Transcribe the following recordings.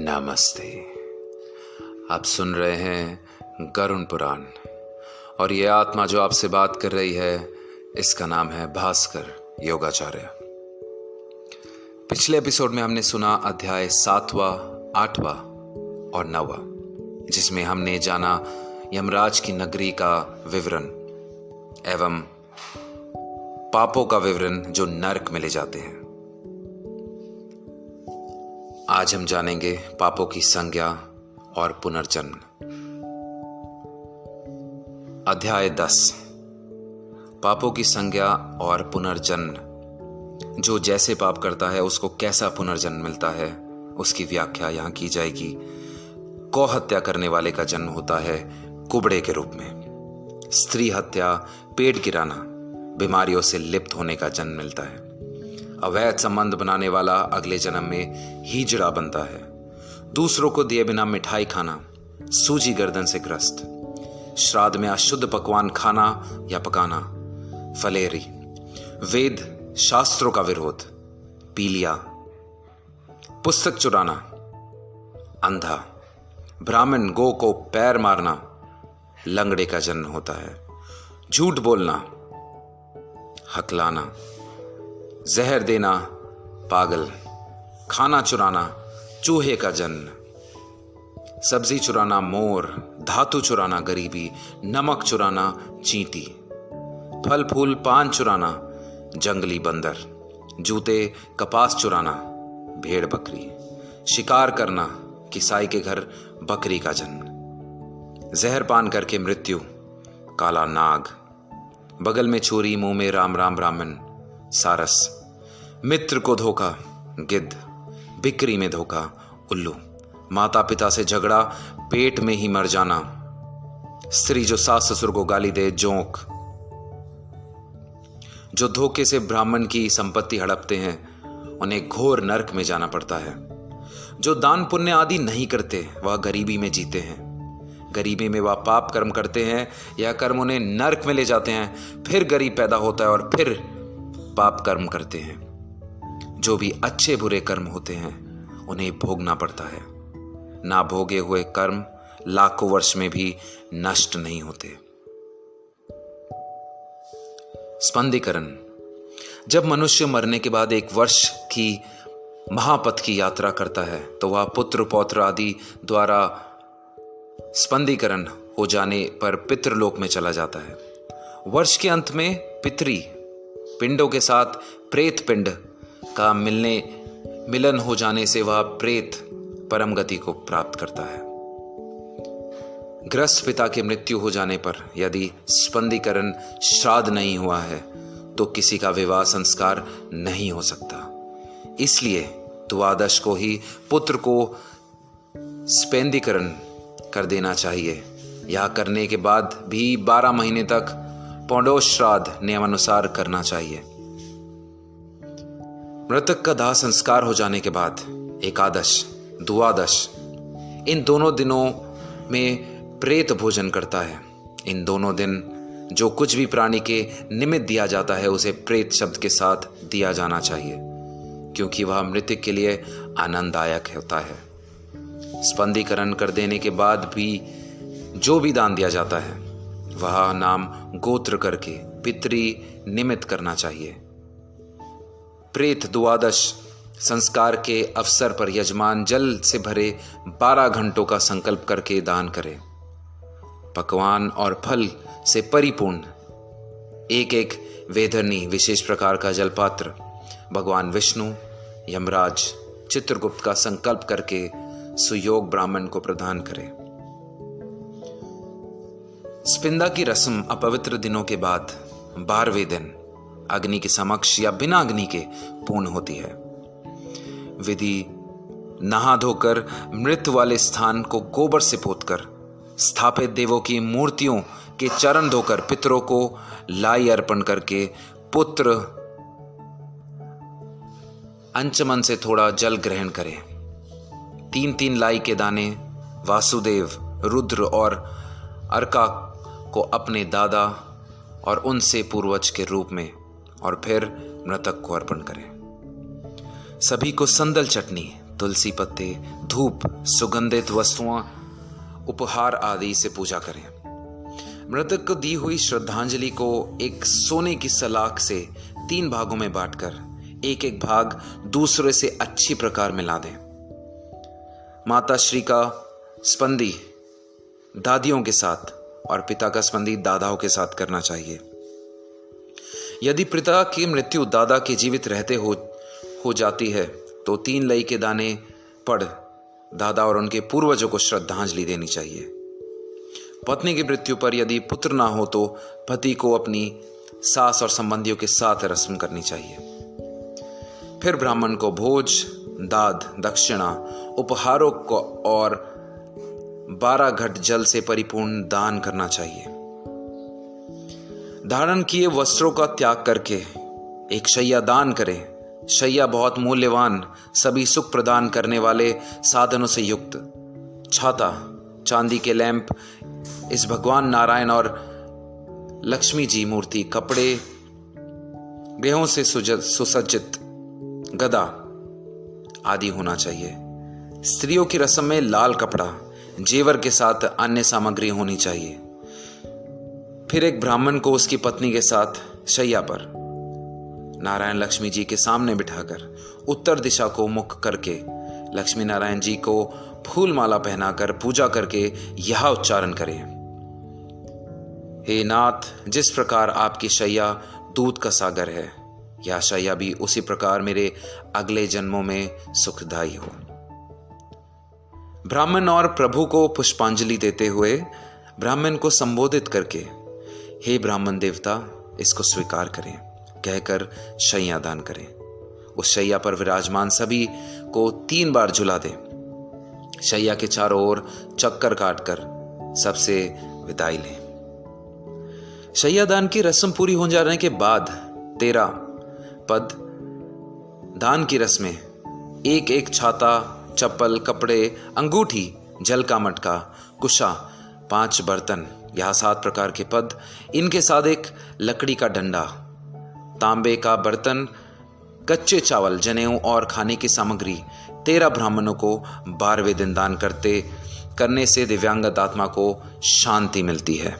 नमस्ते। आप सुन रहे हैं गरुण पुराण और ये आत्मा जो आपसे बात कर रही है इसका नाम है भास्कर योगाचार्य। पिछले एपिसोड में हमने सुना अध्याय 7वां, 8वां और 9वां, जिसमें हमने जाना यमराज की नगरी का विवरण एवं पापों का विवरण जो नरक में ले जाते हैं। आज हम जानेंगे पापों की संज्ञा और पुनर्जन्म। अध्याय 10 पापों की संज्ञा और पुनर्जन्म। जो जैसे पाप करता है उसको कैसा पुनर्जन्म मिलता है उसकी व्याख्या यहां की जाएगी। गौ हत्या करने वाले का जन्म होता है कुबड़े के रूप में। स्त्री हत्या, पेट गिराना, बीमारियों से लिप्त होने का जन्म मिलता है। अवैध संबंध बनाने वाला अगले जन्म में हिजड़ा बनता है। दूसरों को दिए बिना मिठाई खाना, सूजी गर्दन से ग्रस्त, श्राद्ध में अशुद्ध पकवान खाना या पकाना, फलेरी, वेद शास्त्रों का विरोध, पीलिया, पुस्तक चुराना, अंधा, ब्राह्मण गौ को पैर मारना, लंगड़े का जन्म होता है। झूठ बोलना, हकलाना, जहर देना, पागल, खाना चुराना, चूहे का जन्म, सब्जी चुराना, मोर, धातु चुराना, गरीबी, नमक चुराना, चींटी, फल फूल पान चुराना, जंगली बंदर, जूते कपास चुराना, भेड़ बकरी, शिकार करना, किसाई के घर बकरी का जन्म, जहर पान करके मृत्यु, काला नाग, बगल में छुरी, मुंह में राम राम ब्राह्मण, सारस, मित्र को धोखा, गिद्ध, बिक्री में धोखा, उल्लू, माता पिता से झगड़ा, पेट में ही मर जाना, स्त्री जो सास ससुर को गाली दे, जोंक, जो धोखे से ब्राह्मण की संपत्ति हड़पते हैं उन्हें घोर नरक में जाना पड़ता है। जो दान पुण्य आदि नहीं करते वह गरीबी में जीते हैं। गरीबी में वह पाप कर्म करते हैं या कर्म उन्हें नरक में ले जाते हैं। फिर गरीब पैदा होता है और फिर पाप कर्म करते हैं। जो भी अच्छे बुरे कर्म होते हैं उन्हें भोगना पड़ता है। ना भोगे हुए कर्म लाखों वर्ष में भी नष्ट नहीं होते। स्पंदीकरण। जब मनुष्य मरने के बाद 1 वर्ष की महापथ की यात्रा करता है तो वह पुत्र पौत्र आदि द्वारा स्पंदीकरण हो जाने पर पितृलोक में चला जाता है। वर्ष के अंत में पितरी पिंडों के साथ प्रेत पिंड का मिलन हो जाने से वह प्रेत परम गति को प्राप्त करता है। ग्रस्त पिता की मृत्यु हो जाने पर यदि स्पंदीकरण श्राद्ध नहीं हुआ है तो किसी का विवाह संस्कार नहीं हो सकता। इसलिए द्वादश को ही पुत्र को स्पेंदीकरण कर देना चाहिए। यह करने के बाद भी 12 महीने तक पौंडोष श्राद्ध नियमानुसार करना चाहिए। मृतक का दाह संस्कार हो जाने के बाद एकादश, द्वादश, इन दोनों दिनों में प्रेत भोजन करता है। इन दोनों दिन जो कुछ भी प्राणी के निमित्त दिया जाता है उसे प्रेत शब्द के साथ दिया जाना चाहिए, क्योंकि वह मृतक के लिए आनंददायक होता है। स्पंदीकरण कर देने के बाद भी जो भी दान दिया जाता है वह नाम गोत्र करके पितरी निमित्त करना चाहिए। प्रेत द्वादश संस्कार के अवसर पर यजमान जल से भरे 12 घंटों का संकल्प करके दान करे। पकवान और फल से परिपूर्ण एक वेधरनी विशेष प्रकार का जलपात्र भगवान विष्णु, यमराज, चित्रगुप्त का संकल्प करके सुयोग ब्राह्मण को प्रदान करे। स्पिंदा की रस्म अपवित्र दिनों के बाद 12वें दिन अग्नि के समक्ष या बिना अग्नि के पूर्ण होती है। विधि नहा धोकर मृत वाले स्थान को गोबर से पोतकर स्थापित देवों की मूर्तियों के चरण धोकर पितरों को लाई अर्पण करके पुत्र अंचमन से थोड़ा जल ग्रहण करे। 3-3 लाई के दाने वासुदेव, रुद्र और अर्का को अपने दादा और उनसे पूर्वज के रूप में और फिर मृतक को अर्पण करें। सभी को संदल चटनी, तुलसी पत्ते, धूप, सुगंधित वस्तुओं, उपहार आदि से पूजा करें। मृतक को दी हुई श्रद्धांजलि को एक सोने की सलाख से 3 भागों में बांटकर एक एक भाग दूसरे से अच्छी प्रकार मिला दें। माता श्री का स्पंदी दादियों के साथ और पिता का स्पंदी दादाओं के साथ करना चाहिए। यदि पिता की मृत्यु दादा के जीवित रहते हो जाती है तो 3 लई के दाने पढ़ दादा और उनके पूर्वजों को श्रद्धांजलि देनी चाहिए। पत्नी की मृत्यु पर यदि पुत्र ना हो तो पति को अपनी सास और संबंधियों के साथ रस्म करनी चाहिए। फिर ब्राह्मण को भोज, दाद, दक्षिणा, उपहारों को और 12 घट जल से परिपूर्ण दान करना चाहिए। धारण किए वस्त्रों का त्याग करके एक शैया दान करें। शैया बहुत मूल्यवान, सभी सुख प्रदान करने वाले साधनों से युक्त, छाता, चांदी के लैंप, इस भगवान नारायण और लक्ष्मी जी मूर्ति, कपड़े, गेहूं से सुसज्जित गदा आदि होना चाहिए। स्त्रियों की रस्म में लाल कपड़ा, जेवर के साथ अन्य सामग्री होनी चाहिए। फिर एक ब्राह्मण को उसकी पत्नी के साथ शैया पर नारायण लक्ष्मी जी के सामने बिठाकर उत्तर दिशा को मुख करके लक्ष्मी नारायण जी को फूल माला पहनाकर पूजा करके यह उच्चारण करें, हे नाथ, जिस प्रकार आपकी शैया दूध का सागर है, यह शैया भी उसी प्रकार मेरे अगले जन्मों में सुखदायी हो। ब्राह्मण और प्रभु को पुष्पांजलि देते हुए ब्राह्मण को संबोधित करके, हे ब्राह्मण देवता, इसको स्वीकार करें कहकर शैया दान करें। उस शैया पर विराजमान सभी को 3 बार झुला दें। शैया के चारों ओर चक्कर काटकर सबसे विदाई लें। शैया दान की रस्म पूरी हो जाने के बाद 13 पद दान की रस्में, एक एक छाता, चप्पल, कपड़े, अंगूठी, जल का मटका, कुशा, 5 बर्तन, यह 7 प्रकार के पद, इनके साथ एक लकड़ी का डंडा, तांबे का बर्तन, कच्चे चावल, जनेऊ और खाने की सामग्री 13 ब्राह्मणों को 12वें दिन दान करने से दिव्यांगत आत्मा को शांति मिलती है।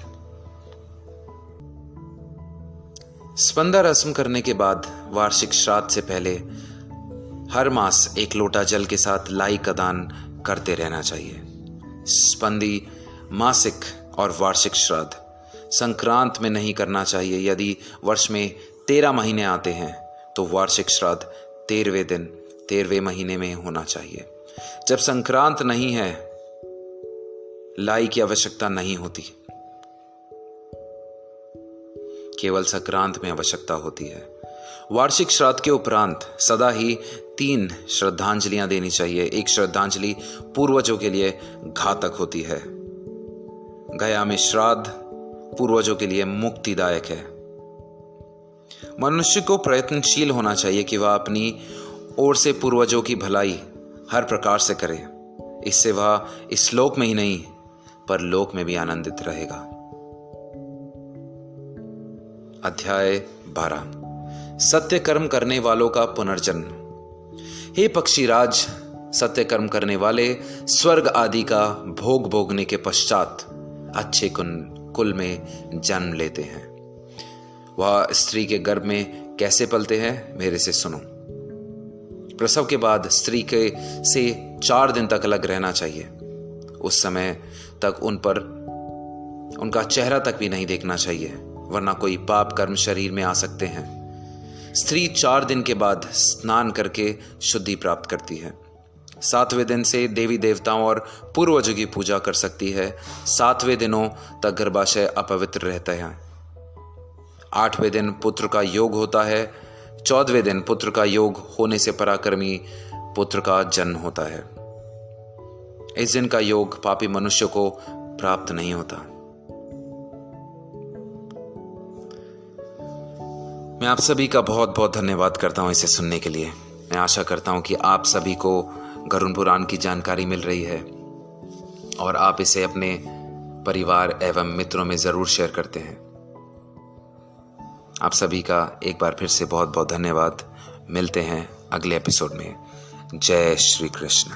स्पंदा रस्म करने के बाद वार्षिक श्राद्ध से पहले हर मास 1 लोटा जल के साथ लाई का दान करते रहना चाहिए। स्पंदी मासिक और वार्षिक श्राद्ध संक्रांत में नहीं करना चाहिए। यदि वर्ष में 13 महीने आते हैं तो वार्षिक श्राद्ध 13वें दिन 13वें महीने में होना चाहिए। जब संक्रांत नहीं है, लाई की आवश्यकता नहीं होती, केवल संक्रांत में आवश्यकता होती है। वार्षिक श्राद्ध के उपरांत सदा ही 3 श्रद्धांजलियां देनी चाहिए। एक श्रद्धांजलि पूर्वजों के लिए घातक होती है। गया में श्राद्ध पूर्वजों के लिए मुक्तिदायक है। मनुष्य को प्रयत्नशील होना चाहिए कि वह अपनी ओर से पूर्वजों की भलाई हर प्रकार से करे। इससे वह इस लोक में ही नहीं पर लोक में भी आनंदित रहेगा। अध्याय 12 सत्य कर्म करने वालों का पुनर्जन्म। हे पक्षीराज, सत्य कर्म करने वाले स्वर्ग आदि का भोग भोगने के पश्चात अच्छे कुल में जन्म लेते हैं। वह स्त्री के गर्भ में कैसे पलते हैं, मेरे से सुनो। प्रसव के बाद स्त्री के से 4 दिन तक अलग रहना चाहिए। उस समय तक उन पर उनका चेहरा तक भी नहीं देखना चाहिए, वरना कोई पाप कर्म शरीर में आ सकते हैं। स्त्री 4 दिन के बाद स्नान करके शुद्धि प्राप्त करती है। 7वें दिन से देवी देवताओं और पूर्वजों की पूजा कर सकती है। 7वें दिनों तक गर्भाशय अपवित्र रहता है। 8वें दिन पुत्र का योग होता है। 14वें दिन पुत्र का योग होने से पराक्रमी पुत्र का जन्म होता है। इस दिन का योग पापी मनुष्य को प्राप्त नहीं होता। मैं आप सभी का बहुत बहुत धन्यवाद करता हूं इसे सुनने के लिए। मैं आशा करता हूं कि आप सभी को गरुड़ पुराण की जानकारी मिल रही है और आप इसे अपने परिवार एवं मित्रों में ज़रूर शेयर करते हैं। आप सभी का एक बार फिर से बहुत बहुत धन्यवाद। मिलते हैं अगले एपिसोड में। जय श्री कृष्ण।